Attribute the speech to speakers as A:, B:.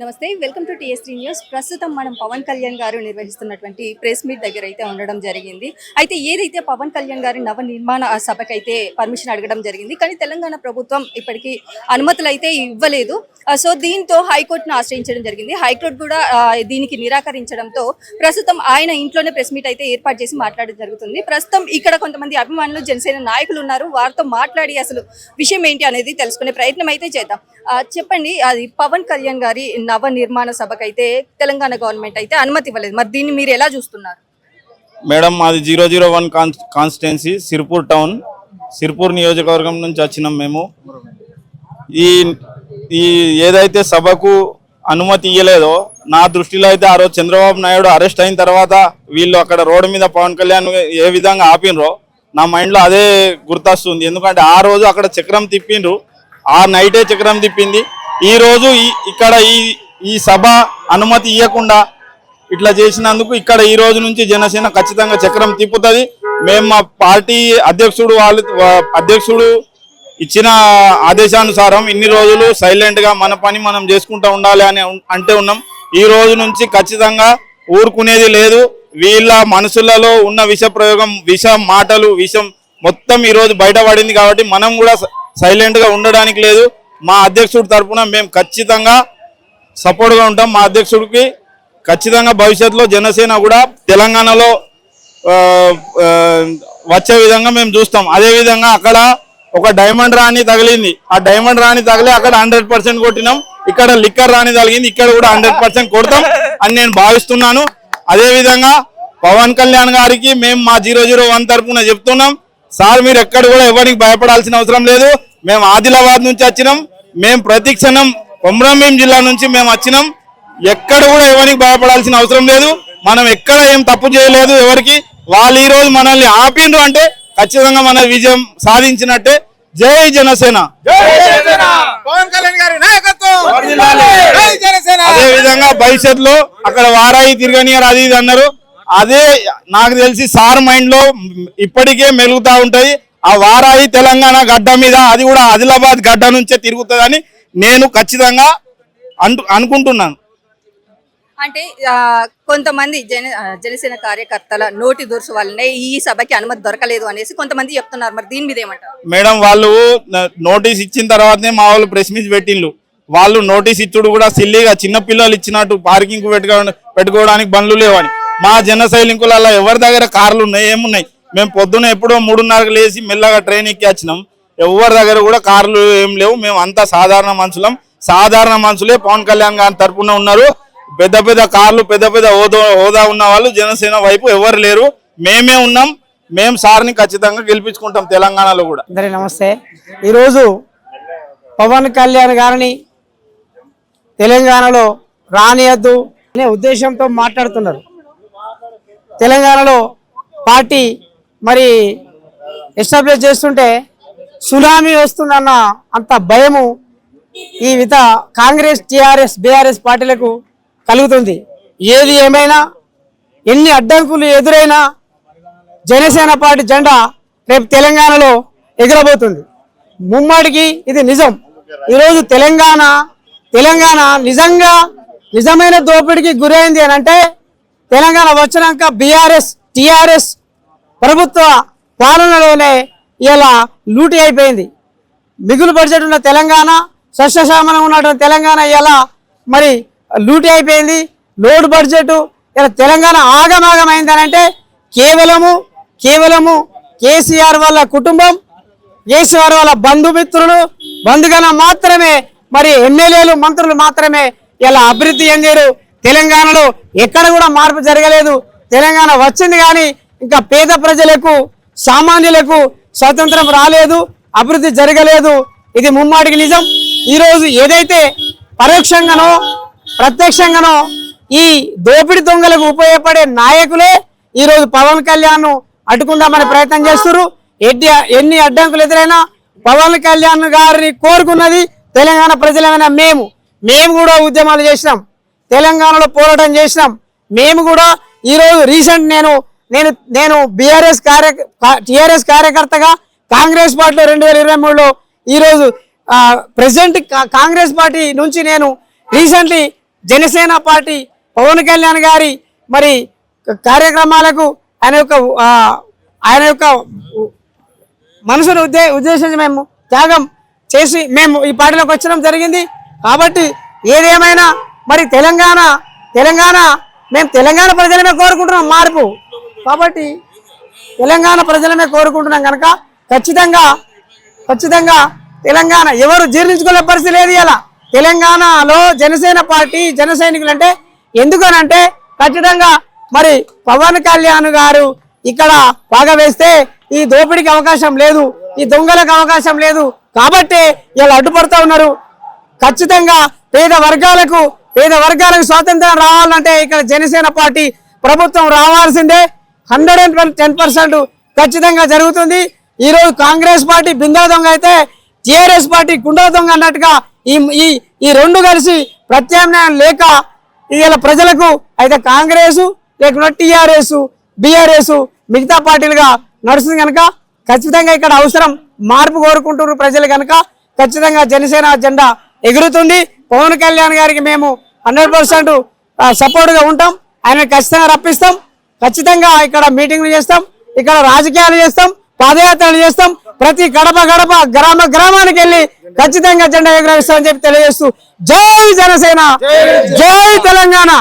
A: నమస్తే welcome to టీఎస్3 news. ప్రస్తుతం మనం పవన్ కళ్యాణ్ గారు నిర్వహిస్తున్నటువంటి ప్రెస్ మీట్ దగ్గర అయితే ఉండడం జరిగింది. అయితే ఏదైతే పవన్ కళ్యాణ్ గారి నవ నిర్మాణ సభకైతే పర్మిషన్ అడగడం జరిగింది, కానీ తెలంగాణ ప్రభుత్వం ఇప్పటికీ అనుమతులు అయితే ఇవ్వలేదు. సో దీంతో హైకోర్టును ఆశ్రయించడం జరిగింది. హైకోర్టు కూడా దీనికి నిరాకరించడంతో ప్రస్తుతం ఆయన ఇంట్లోనే ప్రెస్ మీట్ అయితే ఏర్పాటు చేసి మాట్లాడడం జరుగుతుంది. ప్రస్తుతం ఇక్కడ కొంతమంది అభిమానులు, జనసేన నాయకులు ఉన్నారు. వారితో మాట్లాడి అసలు విషయం ఏంటి అనేది తెలుసుకునే ప్రయత్నం అయితే చేద్దాం. చెప్పండి, అది పవన్ కళ్యాణ్ గారి నవ నిర్మాణ సభకైతే తెలంగాణ గవర్నమెంట్ అయితే అనుమతి ఇవ్వలేదు. మరి దీన్ని మీరు ఎలా చూస్తున్నారు?
B: మేడం, మాది 001 కాన్స్టిట్యున్సీ సిర్పూర్ టౌన్, సిర్పూర్ నియోజకవర్గం నుంచి వచ్చినాం మేము. ఈ ఏదైతే సభకు అనుమతి ఇవ్వలేదో, నా దృష్టిలో అయితే ఆ రోజు చంద్రబాబు నాయుడు అరెస్ట్ అయిన తర్వాత వీళ్ళు అక్కడ రోడ్డు మీద పవన్ కళ్యాణ్ ఏ విధంగా ఆపినరో నా మైండ్లో అదే గుర్తొస్తుంది. ఎందుకంటే ఆ రోజు అక్కడ చక్రం తిప్పిండ్రు, ఆ నైటే చక్రం తిప్పింది. ఈ రోజు ఇక్కడ ఈ సభ అనుమతి ఇవ్వకుండా ఇట్లా చేసినందుకు ఇక్కడ ఈ రోజు నుంచి జనసేన ఖచ్చితంగా చక్రం తిప్పుతుంది. మేము మా పార్టీ అధ్యక్షుడు ఇచ్చిన ఆదేశానుసారం ఇన్ని రోజులు సైలెంట్గా మన పని మనం చేసుకుంటూ ఉండాలి అని అంటే ఉన్నాం. ఈ రోజు నుంచి ఖచ్చితంగా ఊరుకునేది లేదు. వీళ్ళ మనసులలో ఉన్న విష ప్రయోగం, విష మాటలు, విషం మొత్తం ఈరోజు బయటపడింది. కాబట్టి మనం కూడా సైలెంట్గా ఉండడానికి లేదు. మా అధ్యక్షుడి తరఫున మేము ఖచ్చితంగా సపోర్ట్గా ఉంటాం. మా అధ్యక్షుడికి ఖచ్చితంగా భవిష్యత్తులో జనసేన కూడా తెలంగాణలో వచ్చే విధంగా మేము చూస్తాం. అదేవిధంగా అక్కడ ఒక డైమండ్ రాణి తగిలింది, ఆ డైమండ్ రాణి తగిలి అక్కడ 100% కొట్టినాం. ఇక్కడ లిక్కర్ రాణి తగిలింది, ఇక్కడ కూడా 100% కొడతాం అని నేను భావిస్తున్నాను. అదేవిధంగా పవన్ కళ్యాణ్ గారికి మేము మా 001 తరఫున చెప్తున్నాం, సార్ మీరు ఎక్కడ కూడా ఎవరికి భయపడాల్సిన అవసరం లేదు. మేము ఆదిలాబాద్ నుంచి వచ్చినాం, మేము ప్రతి క్షణం కొమరంభీం జిల్లా నుంచి మేము వచ్చినాం. ఎక్కడ కూడా ఎవరికి భయపడాల్సిన అవసరం లేదు. మనం ఎక్కడ ఏం తప్పు చేయలేదు ఎవరికి. వాళ్ళు ఈ రోజు మనల్ని ఆపిండ్రు అంటే ఖచ్చితంగా మన విజయం సాధించినట్టే. జై జనసేన. అదే విధంగా భవిష్యత్తులో అక్కడ వారాయి తిరగనియర్ అది ఇది అన్నారు. అదే నాకు తెలిసి సార్ మైండ్ లో ఇప్పటికే మెలుగుతా ఉంటది. ఆ వారాయి తెలంగాణ గడ్డ మీద, అది కూడా ఆదిలాబాద్ గడ్డ నుంచే తిరుగుతుందని నేను ఖచ్చితంగా అనుకుంటున్నాను.
A: అంటే కొంతమంది జనసేన కార్యకర్తల నోటి దొరుసు వల్లనే ఈ సభకి అనుమతి దొరకలేదు అనేసి కొంతమంది చెప్తున్నారు. మరి దీని మీద ఏమంటారు?
B: మేడం, వాళ్ళు నోటీస్ ఇచ్చిన తర్వాతనే మా వాళ్ళు ప్రెస్ మీట్ పెట్టిండ్రు. వాళ్ళు నోటీస్ ఇచ్చుడు కూడా సిల్లీగా చిన్నపిల్లలు ఇచ్చినట్టు పార్కింగ్ పెట్టుకోవడానికి బండ్లు లేవని. మా జన సైనికులలో ఎవరి దగ్గర కార్లు ఉన్నాయి, ఏమున్నాయి? మేము పొద్దున ఎప్పుడో 3:30కు లేచి మెల్లగా ట్రైన్ ఎక్కి వచ్చినాం. ఎవరి దగ్గర కూడా కార్లు ఏం లేవు. మేము అంతా సాధారణ మనుషులం. సాధారణ మనుషులే పవన్ కళ్యాణ్ గారి తరఫున ఉన్నారు. పెద్ద పెద్ద కార్లు, పెద్ద పెద్ద హోదా ఉన్న వాళ్ళు జనసేన వైపు ఎవరు లేరు. మేమే ఉన్నాం. మేము సార్ని ఖచ్చితంగా గెలిపించుకుంటాం తెలంగాణలో కూడా.
C: అందరికీ నమస్తే. ఈరోజు పవన్ కళ్యాణ్ గారిని తెలంగాణలో రానియద్దు అనే ఉద్దేశంతో మాట్లాడుతున్నారు. తెలంగాణలో పార్టీ మరి ఎస్టాబ్లిష్ చేస్తుంటే సునామీ వస్తుందన్న అంత భయము ఈ కాంగ్రెస్, టీఆర్ఎస్, బీఆర్ఎస్ పార్టీలకు కలుగుతుంది. ఏది ఏమైనా, ఎన్ని అడ్డంకులు ఎదురైనా జనసేన పార్టీ జెండా రేపు తెలంగాణలో ఎగరబోతుంది. ముమ్మాడికి ఇది నిజం. ఈరోజు తెలంగాణ నిజమైన దోపిడికి గురైంది అని అంటే తెలంగాణ వచ్చినాక బీఆర్ఎస్, టీఆర్ఎస్ ప్రభుత్వ పాలనలోనే ఇలా లూటీ అయిపోయింది. మిగులు బడ్జెట్ ఉన్న తెలంగాణ, సస్యశ్యామలంగా ఉన్నటువంటి తెలంగాణ ఇలా మరి లూటీ అయిపోయింది. లోడ్ బడ్జెట్ ఇలా తెలంగాణ ఆగమాగమైందని అంటే కేవలము కేసీఆర్ వాళ్ళ కుటుంబం, కేసీఆర్ వాళ్ళ బంధుమిత్రులు, బంధుగణ మాత్రమే, మరి ఎమ్మెల్యేలు, మంత్రులు మాత్రమే ఇలా అభివృద్ధి చెందారు. తెలంగాణలో ఎక్కడ కూడా మార్పు జరగలేదు. తెలంగాణ వచ్చింది కానీ ఇంకా పేద ప్రజలకు, సామాన్యులకు స్వతంత్రం రాలేదు, అభివృద్ధి జరగలేదు. ఇది ముమ్మాటికి నిజం. ఈరోజు ఏదైతే పరోక్షంగానో ప్రత్యక్షంగానో ఈ దోపిడి దొంగలకు ఉపయోగపడే నాయకులే ఈరోజు పవన్ కళ్యాణ్ అడ్డుకుందామని ప్రయత్నం చేస్తున్నారు. ఎన్ని అడ్డంకులు ఎదురైనా పవన్ కళ్యాణ్ గారిని కోరుకున్నది తెలంగాణ ప్రజలమైన మేము కూడా ఉద్యమాలు చేసినాం, తెలంగాణలో పోరాటం చేసినాం. మేము కూడా ఈరోజు రీసెంట్ నేను టీఆర్ఎస్ కార్యకర్తగా కాంగ్రెస్ పార్టీలో 2023లో ఈరోజు ప్రెసిడెంట్ కాంగ్రెస్ పార్టీ నుంచి నేను రీసెంట్లీ జనసేన పార్టీ పవన్ కళ్యాణ్ గారి మరి కార్యక్రమాలకు ఆయన యొక్క మనసును ఉద్దేశించి మేము త్యాగం చేసి మేము ఈ పార్టీలోకి వచ్చడం జరిగింది. కాబట్టి ఏదేమైనా మరి తెలంగాణ మేము తెలంగాణ ప్రజలమే కోరుకుంటున్నాం మార్పు. కాబట్టి తెలంగాణ ప్రజలమే కోరుకుంటున్నాం కనుక ఖచ్చితంగా తెలంగాణ ఎవరు జీర్ణించుకునే పరిస్థితి లేదు. ఇలా తెలంగాణలో జనసేన పార్టీ జన సైనికులు అంటే ఎందుకనంటే ఖచ్చితంగా మరి పవన్ కళ్యాణ్ గారు ఇక్కడ బాగా వేస్తే ఈ దోపిడీకి అవకాశం లేదు, ఈ దొంగలకు అవకాశం లేదు. కాబట్టి ఇలా అడ్డుపడుతూ ఉన్నారు. ఖచ్చితంగా పేద వర్గాలకు స్వాతంత్రం రావాలంటే ఇక్కడ జనసేన పార్టీ ప్రభుత్వం రావాల్సిందే. 110% ఖచ్చితంగా జరుగుతుంది. ఈ రోజు కాంగ్రెస్ పార్టీ బిందా దొంగ అయితే టిఆర్ఎస్ పార్టీ కుండల దొంగ అన్నట్టుగా ఈ రెండు కలిసి ప్రత్యామ్నాయం లేక ఇలా ప్రజలకు అయితే కాంగ్రెస్ లేకుండా టిఆర్ఎస్ బిఆర్ఎస్ మిగతా పార్టీలుగా నడుస్తుంది కనుక ఖచ్చితంగా ఇక్కడ అవసరం మార్పు కోరుకుంటున్నారు ప్రజలు కనుక ఖచ్చితంగా జనసేన జెండా ఎగురుతుంది. పవన్ కళ్యాణ్ గారికి మేము 100% సపోర్ట్గా ఉంటాం. ఆయన ఖచ్చితంగా రప్పిస్తాం. ఖచ్చితంగా ఇక్కడ మీటింగ్లు చేస్తాం, ఇక్కడ రాజకీయాలు చేస్తాం, పాదయాత్రలు చేస్తాం. ప్రతి గడప గ్రామానికి వెళ్ళి ఖచ్చితంగా జెండా ఎగురవేస్తామని చెప్పి తెలియజేస్తూ జై జనసేన, జై తెలంగాణ.